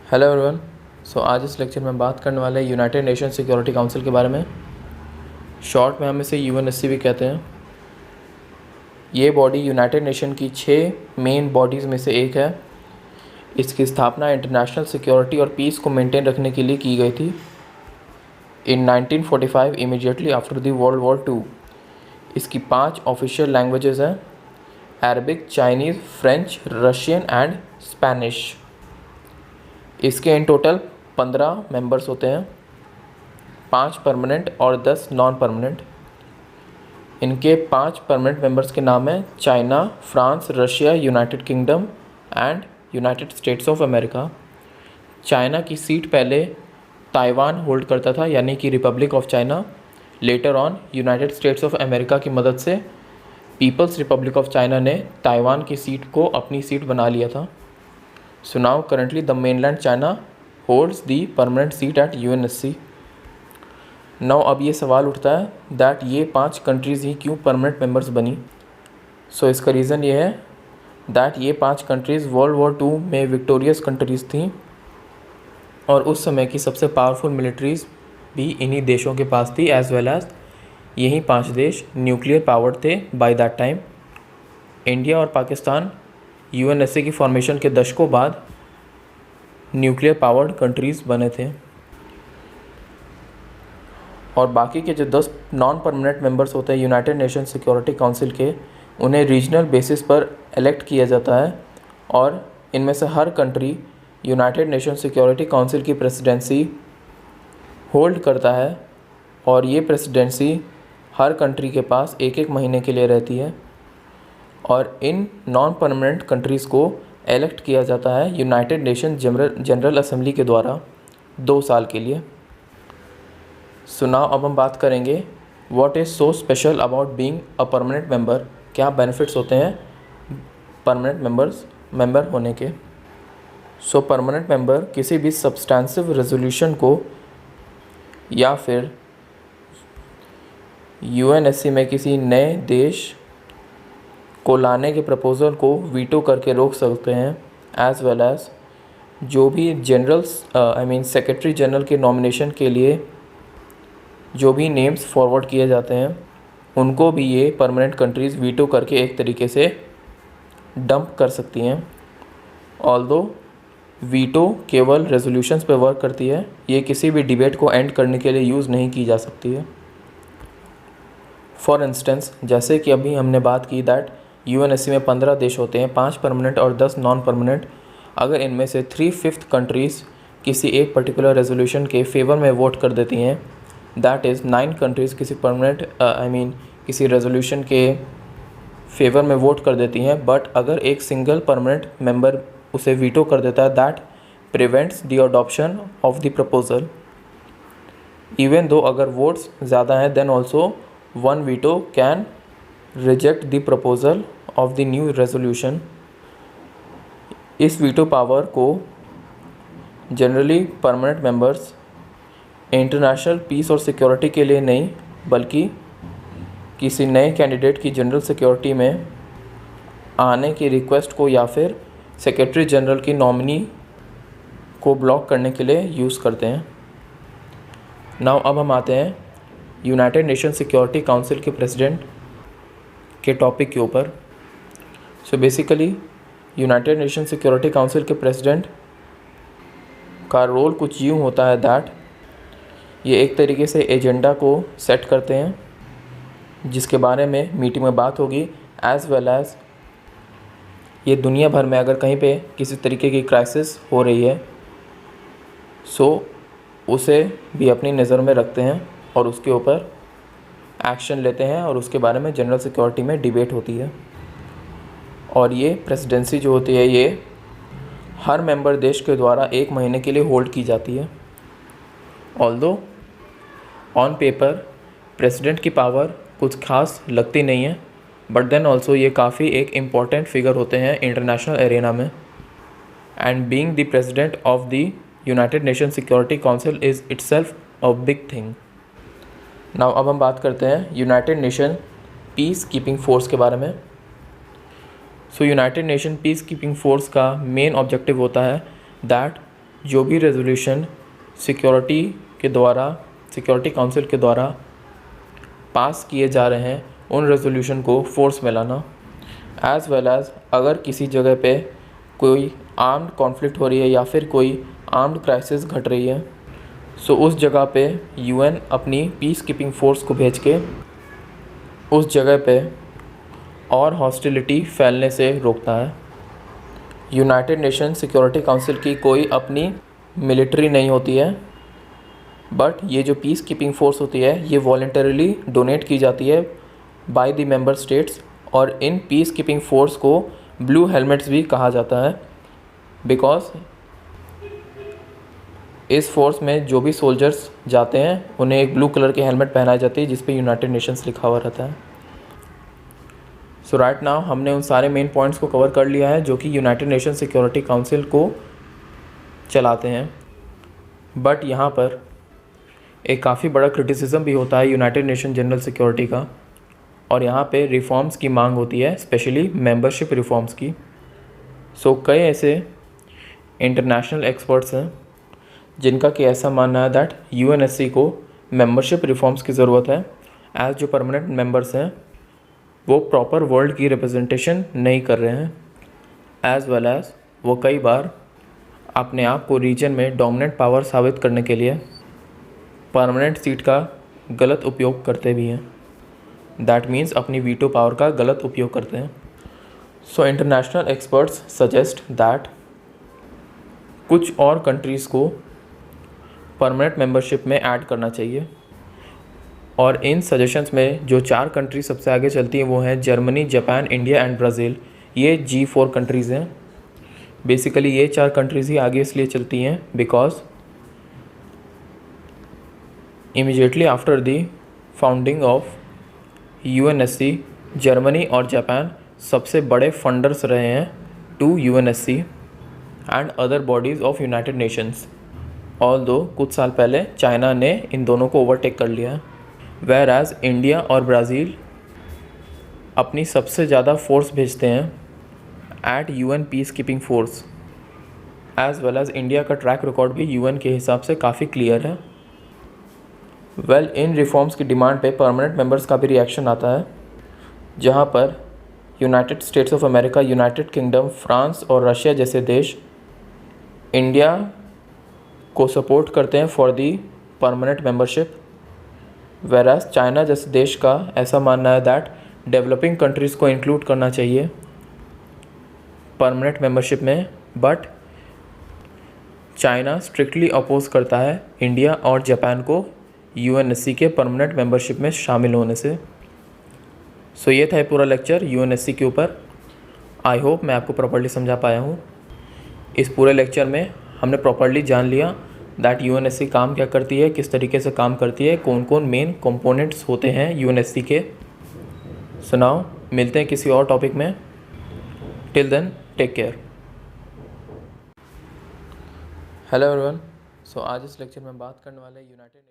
Hello everyone. आज इस lecture में बात करने वाले हैं यूनाइटेड नेशन सिक्योरिटी काउंसिल के बारे में। शॉर्ट में हम इसे यूएनएससी भी कहते हैं। ये बॉडी यूनाइटेड नेशन की 6 मेन बॉडीज़ में से एक है। इसकी स्थापना इंटरनेशनल सिक्योरिटी और पीस को मेंटेन रखने के लिए की गई थी इन 1945 immediately after the world war 2। इसकी 5 ऑफिशियल लैंग्वेजेस हैं: Arabic, Chinese, French, Russian and Spanish. इसके इन टोटल 15 मेंबर्स होते हैं, 5 परमानेंट और 10 नॉन परमानेंट। इनके 5 परमानेंट मेंबर्स के नाम हैं China, France, Russia, United kingdom and United states of America. China की सीट पहले ताइवान होल्ड करता था, यानी कि Republic of China. Later on United states of America की मदद से पीपल्स रिपब्लिक ऑफ चाइना ने ताइवान की सीट को अपनी सीट बना लिया था। So now currently the mainland China holds the permanent seat at UNSC. Now अब ये सवाल उठता है दैट ये 5 कंट्रीज़ ही क्यों परमानेंट मेंबर्स बनी। इसका रीज़न ये है दैट ये 5 कंट्रीज़ वर्ल्ड वॉर 2 में विक्टोरियस कंट्रीज़ थी और उस समय की सबसे पावरफुल मिलिट्रीज़ भी इन्हीं देशों के पास थी, एज़ वेल एज़ यही 5 देश न्यूक्लियर पावर्ड थे बाय दैट टाइम। इंडिया और पाकिस्तान यूएनएसए की फॉर्मेशन के दशकों बाद न्यूक्लियर पावर्ड कंट्रीज़ बने थे और बाकी के जो 10 नॉन परमानेंट मेंबर्स होते हैं यूनाइटेड नेशन सिक्योरिटी काउंसिल के, उन्हें रीजनल बेसिस पर इलेक्ट किया जाता है और इनमें से हर country United Nation Security Council की प्रेसिडेंसी होल्ड करता है और ये प्रेसिडेंसी हर कंट्री के पास 1-1 महीने के लिए रहती है और इन नॉन परमानेंट कंट्रीज़ को इलेक्ट किया जाता है यूनाइटेड नेशन जनरल असेंबली के द्वारा 2 साल के लिए। अब हम बात करेंगे what is so special about being a permanent member. क्या बेनिफिट्स होते हैं परमानेंट मेंबर होने के। परमानेंट मेंबर किसी भी सब्सटेंसिव रेजोल्यूशन को या फिर यूएनएससी में किसी नए देश को लाने के प्रपोज़ल को वीटो करके रोक सकते हैं, एज़ वेल एज़ जो भी सेक्रेटरी जनरल के नॉमिनेशन के लिए जो भी नेम्स फॉरवर्ड किए जाते हैं उनको भी ये परमानेंट कंट्रीज़ वीटो करके एक तरीके से डंप कर सकती हैं। ऑल्दो वीटो केवल रेजोल्यूशंस पे वर्क करती है, ये किसी भी डिबेट को एंड करने के लिए यूज़ नहीं की जा सकती है। फॉर इंस्टेंस, जैसे कि अभी हमने बात की दैट यूएनएससी में 15 देश होते हैं, 5 परमानेंट और 10 नॉन परमानेंट। अगर इनमें से 3/5 कंट्रीज़ किसी एक पर्टिकुलर रेजोल्यूशन के फेवर में वोट कर देती हैं, दैट इज़ 9 कंट्रीज़ किसी किसी रेजोल्यूशन के फेवर में वोट कर देती हैं, बट अगर एक सिंगल परमानेंट मेंबर उसे वीटो कर देता है, that prevents the adoption of the proposal. Even though अगर वोट्स ज़्यादा हैं, then also one veto can reject the proposal of the new resolution। इस वीटो पावर को generally permanent members international peace और सिक्योरिटी के लिए नहीं, बल्कि किसी नए कैंडिडेट की जनरल सिक्योरिटी में आने की रिक्वेस्ट को या फिर सेक्रेटरी जनरल की नॉमिनी को ब्लॉक करने के लिए यूज़ करते हैं। नाउ अब हम आते हैं यूनाइटेड नेशन सिक्योरिटी काउंसिल के प्रेसिडेंट के टॉपिक के ऊपर। Basically United Nation Security council के प्रेसिडेंट का रोल कुछ यूँ होता है दैट ये एक तरीके से एजेंडा को सेट करते हैं, जिसके बारे में मीटिंग में बात होगी, एज़ वेल एज़ ये दुनिया भर में अगर कहीं पे किसी तरीके की क्राइसिस हो रही है उसे भी अपनी नज़र में रखते हैं और उसके ऊपर एक्शन लेते हैं और उसके बारे में जनरल सिक्योरिटी में डिबेट होती है। और ये प्रेसिडेंसी जो होती है ये हर मेंबर देश के द्वारा 1 महीने के लिए होल्ड की जाती है। ऑल्दो ऑन पेपर प्रेसिडेंट की पावर कुछ खास लगती नहीं है, बट देन ऑल्सो ये काफ़ी एक इम्पॉर्टेंट फिगर होते हैं इंटरनेशनल एरिना में। And being the president of the United Nation Security council is itself a big thing. Now अब हम बात करते हैं United nation peace keeping force के बारे में। United nation peace keeping force का मेन ऑब्जेक्टिव होता है दैट जो भी रेजोल्यूशन सिक्योरिटी काउंसिल के द्वारा पास किए जा रहे हैं उन रेजोल्यूशन को फोर्स में लाना, एज़ वेल एज़ अगर किसी जगह पे कोई आर्म्ड कॉन्फ्लिक्ट हो रही है या फिर कोई आर्म्ड क्राइसिस घट रही है, सो उस जगह पे यूएन अपनी पीस कीपिंग फोर्स को भेज के उस जगह पे और हॉस्टिलिटी फैलने से रोकता है। यूनाइटेड नेशन सिक्योरिटी काउंसिल की कोई अपनी मिलिट्री नहीं होती है, बट ये जो पीस कीपिंग फोर्स होती है ये वॉलंटरीली डोनेट की जाती है बाय द मेंबर स्टेट्स, और इन पीस कीपिंग फोर्स को ब्लू हेलमेट्स भी कहा जाता है, बिकॉज इस फोर्स में जो भी सोल्जर्स जाते हैं उन्हें एक ब्लू कलर की हेलमेट पहनाई जाती है जिस पे यूनाइटेड नेशंस लिखा हुआ रहता है। सो राइट नाउ हमने उन सारे मेन पॉइंट्स को कवर कर लिया है जो कि यूनाइटेड नेशन सिक्योरिटी काउंसिल को चलाते हैं। बट यहाँ पर एक काफ़ी बड़ा क्रिटिसिज्म भी होता है यूनाइटेड नेशन जनरल सिक्योरिटी का, और यहाँ पे रिफॉर्म्स की मांग होती है, स्पेशली मेंबरशिप रिफॉर्म्स की। सो कई ऐसे इंटरनेशनल एक्सपर्ट्स हैं जिनका कि ऐसा मानना है दैट यूएनएससी को मेंबरशिप रिफॉर्म्स की ज़रूरत है, एज जो परमानेंट मेंबर्स हैं वो प्रॉपर वर्ल्ड की रिप्रेजेंटेशन नहीं कर रहे हैं, एज़ वेल एज़ वो कई बार अपने आप को रीजन में डोमिनेंट पावर साबित करने के लिए परमानेंट सीट का गलत उपयोग करते भी हैं। दैट मीन्स अपनी वीटो पावर का गलत उपयोग करते हैं। So international experts suggest that कुछ और कंट्रीज़ को परमानेंट मेंबरशिप में ऐड करना चाहिए, और इन सजेशंस में जो 4 कंट्री सबसे आगे चलती हैं वो हैं Germany, Japan, India and Brazil. ये G4 कंट्रीज़ हैं। बेसिकली ये 4 कंट्रीज़ ही आगे इसलिए चलती हैं because immediately after the founding of UNSC Germany और जापान सबसे बड़े फंडर्स रहे हैं to UNSC and other bodies of United Nations. Although कुछ साल पहले चाइना ने इन दोनों को ओवरटेक कर लिया है, वेयर एज इंडिया और ब्राज़ील अपनी सबसे ज़्यादा फोर्स भेजते हैं eight UN peace keeping force, as well as India का ट्रैक रिकॉर्ड भी यूएन के हिसाब से काफ़ी क्लियर है। इन रिफॉर्म्स की डिमांड पे परमानेंट मेंबर्स का भी रिएक्शन आता है, जहाँ पर United states of America, United kingdom, France और रशिया जैसे देश इंडिया को सपोर्ट करते हैं for the permanent membership, वेराज China जैसे देश का ऐसा मानना है दैट डेवलपिंग कंट्रीज़ को इंक्लूड करना चाहिए परमानेंट मेंबरशिप में, बट चाइना स्ट्रिक्टली अपोज करता है इंडिया और जापान को यूएनएससी के परमानेंट मेंबरशिप में शामिल होने से। सो ये था पूरा लेक्चर यूएनएससी के ऊपर। आई होप मैं आपको प्रॉपर्ली समझा पाया हूँ। इस पूरे लेक्चर में हमने प्रॉपर्ली जान लिया दैट यूएनएससी काम क्या करती है, किस तरीके से काम करती है, कौन कौन मेन कंपोनेंट्स होते हैं यूएनएससी के। सो नाउ मिलते हैं किसी और टॉपिक में। Till then take care. Hello everyone. So आज इस लेक्चर में बात करने वाले यूनाइटेड